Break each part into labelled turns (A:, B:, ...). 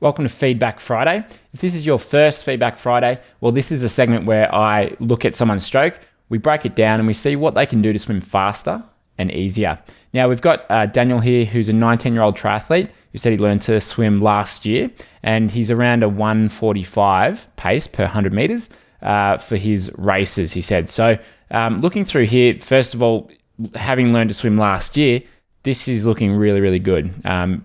A: Welcome to Feedback Friday. If this is your first Feedback Friday, well, this is a segment where I look at someone's stroke, we break it down and we see what they can do to swim faster and easier. Now, we've got Daniel here, who's a 19-year-old triathlete who said he learned to swim last year, and he's around a 1:45 pace per 100 meters for his races, he said. So looking through here, first of all, having learned to swim last year, this is looking really, really good.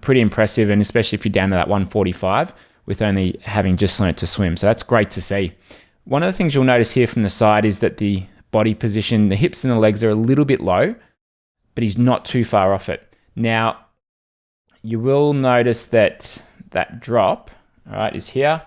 A: Pretty impressive, and especially if you're down to that 1:45 with only having just learnt to swim. So that's great to see. One of the things you'll notice here from the side is that the body position, the hips and the legs are a little bit low, but he's not too far off it. Now, you will notice that that drop, all right, is here.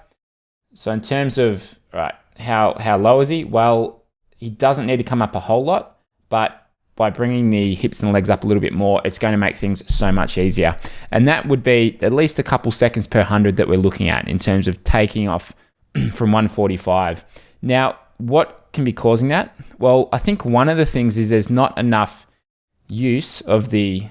A: So in terms of, all right, how low is he? Well, he doesn't need to come up a whole lot, but by bringing the hips and the legs up a little bit more, it's going to make things so much easier. And that would be at least a couple seconds per 100 that we're looking at in terms of taking off from 1:45. Now, what can be causing that? Well, I think one of the things is there's not enough use of the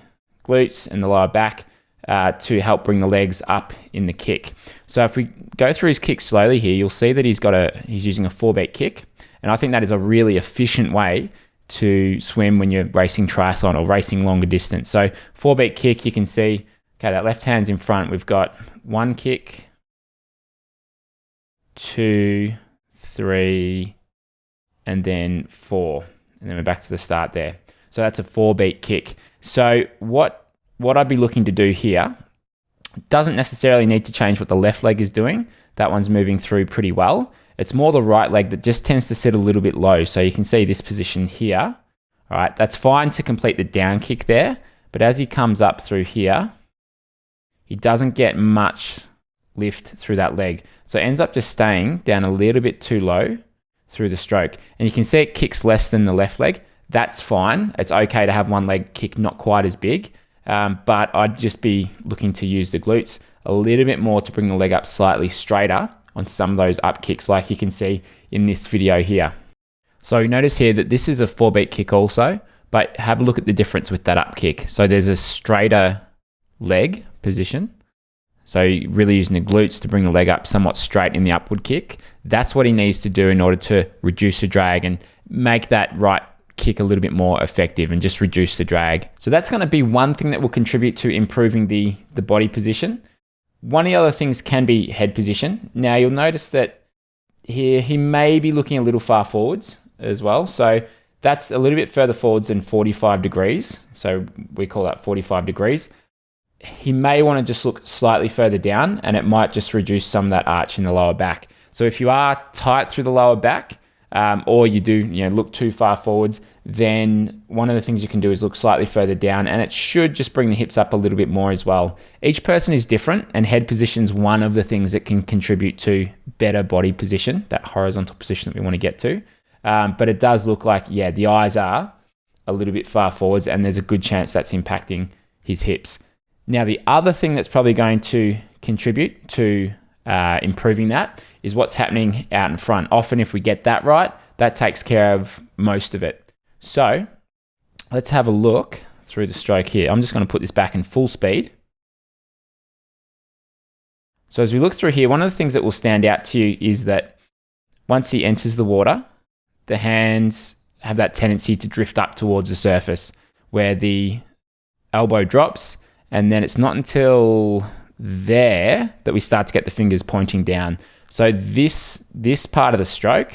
A: glutes and the lower back to help bring the legs up in the kick. So if we go through his kick slowly here, you'll see that he's using a 4-beat kick. And I think that is a really efficient way to swim when you're racing triathlon or racing longer distance. So 4-beat kick, you can see, okay, that left hand's in front. We've got 1 kick, 2, 3, and then 4. And then we're back to the start there. So that's a 4-beat kick. So what I'd be looking to do here doesn't necessarily need to change what the left leg is doing. That one's moving through pretty well. It's more the right leg that just tends to sit a little bit low. So you can see this position here. All right, that's fine to complete the down kick there. But as he comes up through here, he doesn't get much lift through that leg. So it ends up just staying down a little bit too low through the stroke. And you can see it kicks less than the left leg. That's fine. It's okay to have one leg kick not quite as big. But I'd just be looking to use the glutes a little bit more to bring the leg up slightly straighter on some of those up kicks, like you can see in this video here. So notice here that this is a 4-beat kick also, but have a look at the difference with that up kick. So there's a straighter leg position. So really using the glutes to bring the leg up somewhat straight in the upward kick. That's what he needs to do in order to reduce the drag and make that right kick a little bit more effective and just reduce the drag. So that's going to be one thing that will contribute to improving the body position. One of the other things can be head position. Now you'll notice that here he may be looking a little far forwards as well. So that's a little bit further forwards than 45 degrees. So we call that 45 degrees. He may want to just look slightly further down, and it might just reduce some of that arch in the lower back. So if you are tight through the lower back, or you do look too far forwards, then one of the things you can do is look slightly further down, and it should just bring the hips up a little bit more as well. Each person is different, and head position is one of the things that can contribute to better body position, that horizontal position that we want to get to. But it does look like, the eyes are a little bit far forwards, and there's a good chance that's impacting his hips. Now, the other thing that's probably going to contribute to improving that is what's happening out in front. Often if we get that right, that takes care of most of it. So let's have a look through the stroke here. I'm just going to put this back in full speed. So as we look through here, one of the things that will stand out to you is that once he enters the water, the hands have that tendency to drift up towards the surface where the elbow drops, and then it's not until there that we start to get the fingers pointing down. So this part of the stroke,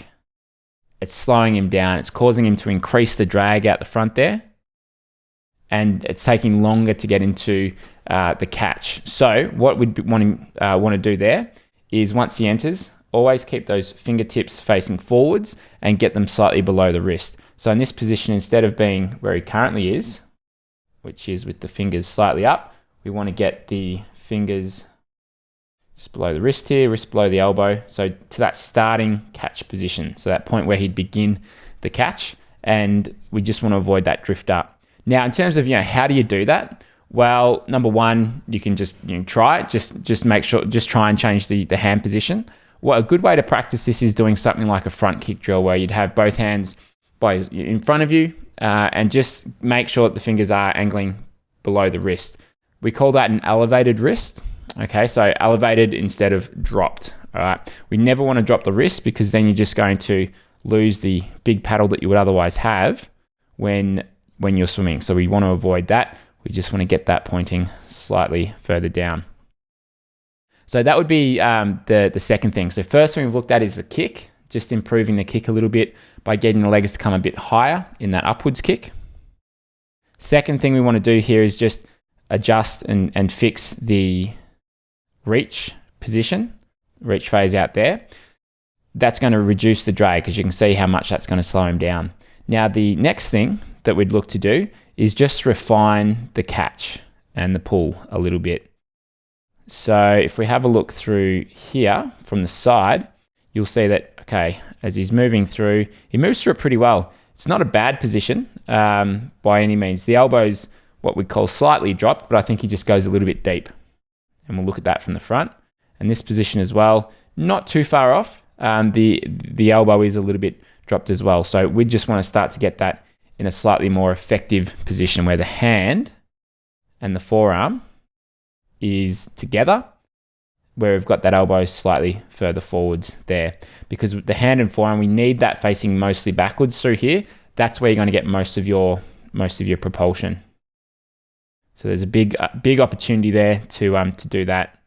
A: it's slowing him down. It's causing him to increase the drag out the front there, and it's taking longer to get into the catch. So what we'd want to do there is, once he enters, always keep those fingertips facing forwards and get them slightly below the wrist. So in this position, instead of being where he currently is, which is with the fingers slightly up, we want to get the fingers just below the wrist here, wrist below the elbow. So to that starting catch position. So that point where he'd begin the catch, and we just want to avoid that drift up. Now, in terms of, how do you do that? Well, number one, you can just try it. Just make sure, just try and change the hand position. Well, a good way to practice this is doing something like a front kick drill, where you'd have both hands in front of you, and just make sure that the fingers are angling below the wrist. We call that an elevated wrist. Okay, so elevated instead of dropped. All right, we never want to drop the wrist because then you're just going to lose the big paddle that you would otherwise have when you're swimming. So we want to avoid that. We just want to get that pointing slightly further down. So that would be the second thing. So first thing we've looked at is the kick, just improving the kick a little bit by getting the legs to come a bit higher in that upwards kick. Second thing we want to do here is just adjust and fix the reach position, reach phase out there. That's going to reduce the drag because you can see how much that's going to slow him down. Now the next thing that we'd look to do is just refine the catch and the pull a little bit. So if we have a look through here from the side, you'll see that, okay, as he's moving through, he moves through it pretty well. It's not a bad position by any means. The elbow's what we call slightly dropped, but I think he just goes a little bit deep. And we'll look at that from the front. And this position as well, not too far off. The elbow is a little bit dropped as well. So we just want to start to get that in a slightly more effective position where the hand and the forearm is together, where we've got that elbow slightly further forwards there. Because the hand and forearm, we need that facing mostly backwards through here. That's where you're going to get most of your propulsion. So there's a big opportunity there to do that.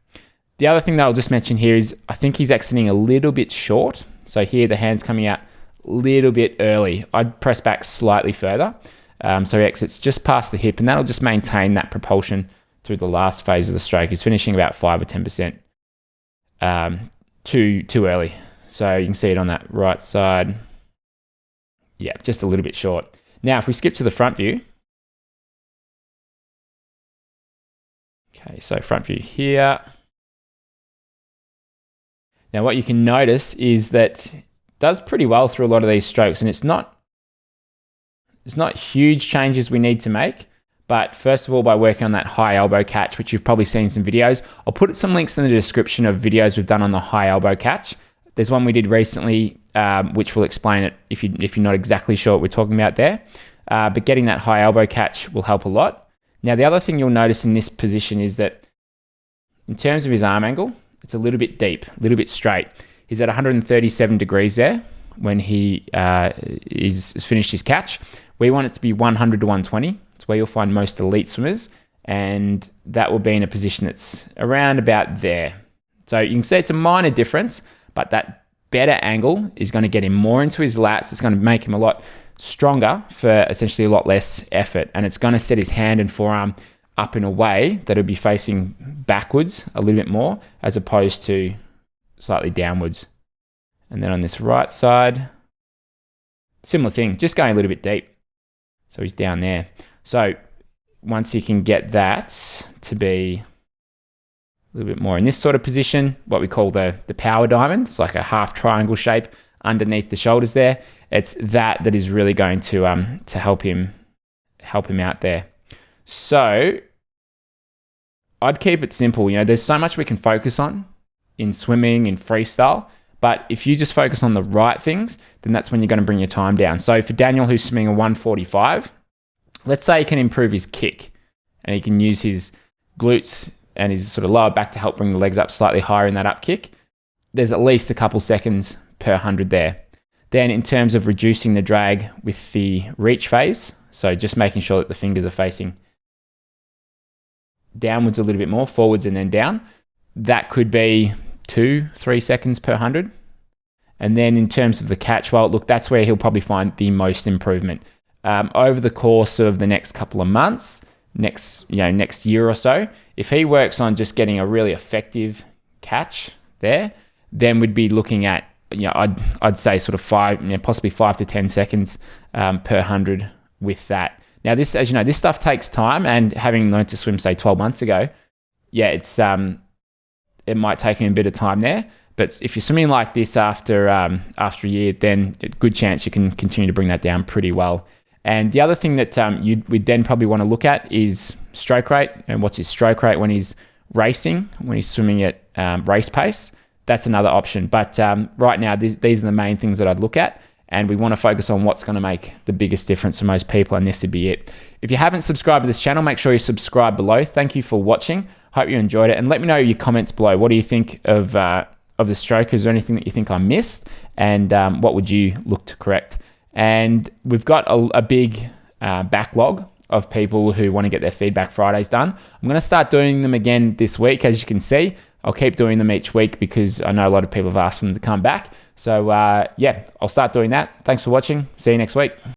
A: The other thing that I'll just mention here is I think he's exiting a little bit short. So here the hand's coming out a little bit early. I'd press back slightly further. So he exits just past the hip, and that'll just maintain that propulsion through the last phase of the stroke. He's finishing about 5 or 10% too early. So you can see it on that right side. Yeah, just a little bit short. Now, if we skip to the front view. Okay, so front view here. Now, what you can notice is that it does pretty well through a lot of these strokes, and it's not huge changes we need to make. But first of all, by working on that high elbow catch, which you've probably seen some videos, I'll put some links in the description of videos we've done on the high elbow catch. There's one we did recently, which will explain it if you're not exactly sure what we're talking about there. But getting that high elbow catch will help a lot. Now, the other thing you'll notice in this position is that in terms of his arm angle, it's a little bit deep, a little bit straight. He's at 137 degrees there when he is finished his catch. We want it to be 100 to 120. It's where you'll find most elite swimmers, and that will be in a position that's around about there. So you can see it's a minor difference, but that better angle is going to get him more into his lats. It's going to make him a lot stronger for essentially a lot less effort, and it's going to set his hand and forearm up in a way that it'll be facing backwards a little bit more as opposed to slightly downwards. And then on this right side, similar thing, just going a little bit deep. So he's down there. So once you can get that to be a little bit more in this sort of position, what we call the power diamond, it's like a half triangle shape underneath the shoulders there. It's that is really going to help him out there. So I'd keep it simple. You know, there's so much we can focus on in swimming, in freestyle, but if you just focus on the right things, then that's when you're going to bring your time down. So for Daniel, who's swimming a 145, let's say he can improve his kick and he can use his glutes and his sort of lower back to help bring the legs up slightly higher in that up kick. There's at least a couple seconds per 100 there. Then in terms of reducing the drag with the reach phase, so just making sure that the fingers are facing downwards a little bit more, forwards and then down, that could be 2-3 seconds per 100. And then in terms of the catch, well, look, that's where he'll probably find the most improvement. Over the course of the next couple of months, next year or so, if he works on just getting a really effective catch there, then we'd be looking at, I'd say sort of possibly 5 to 10 seconds per 100 with that. Now, this, as you know, this stuff takes time, and having learned to swim, say 12 months ago, it's it might take him a bit of time there. But if you're swimming like this after a year, then a good chance you can continue to bring that down pretty well. And the other thing that we'd then probably want to look at is stroke rate, and what's his stroke rate when he's racing, when he's swimming at race pace. That's another option. But right now, these are the main things that I'd look at, and we want to focus on what's going to make the biggest difference for most people, and this would be it. If you haven't subscribed to this channel, make sure you subscribe below. Thank you for watching. Hope you enjoyed it, and let me know your comments below. What do you think of the stroke? Is there anything that you think I missed? And what would you look to correct? And we've got a big backlog of people who want to get their Feedback Fridays done. I'm going to start doing them again this week. As you can see, I'll keep doing them each week because I know a lot of people have asked them to come back. So yeah, I'll start doing that. Thanks for watching. See you next week.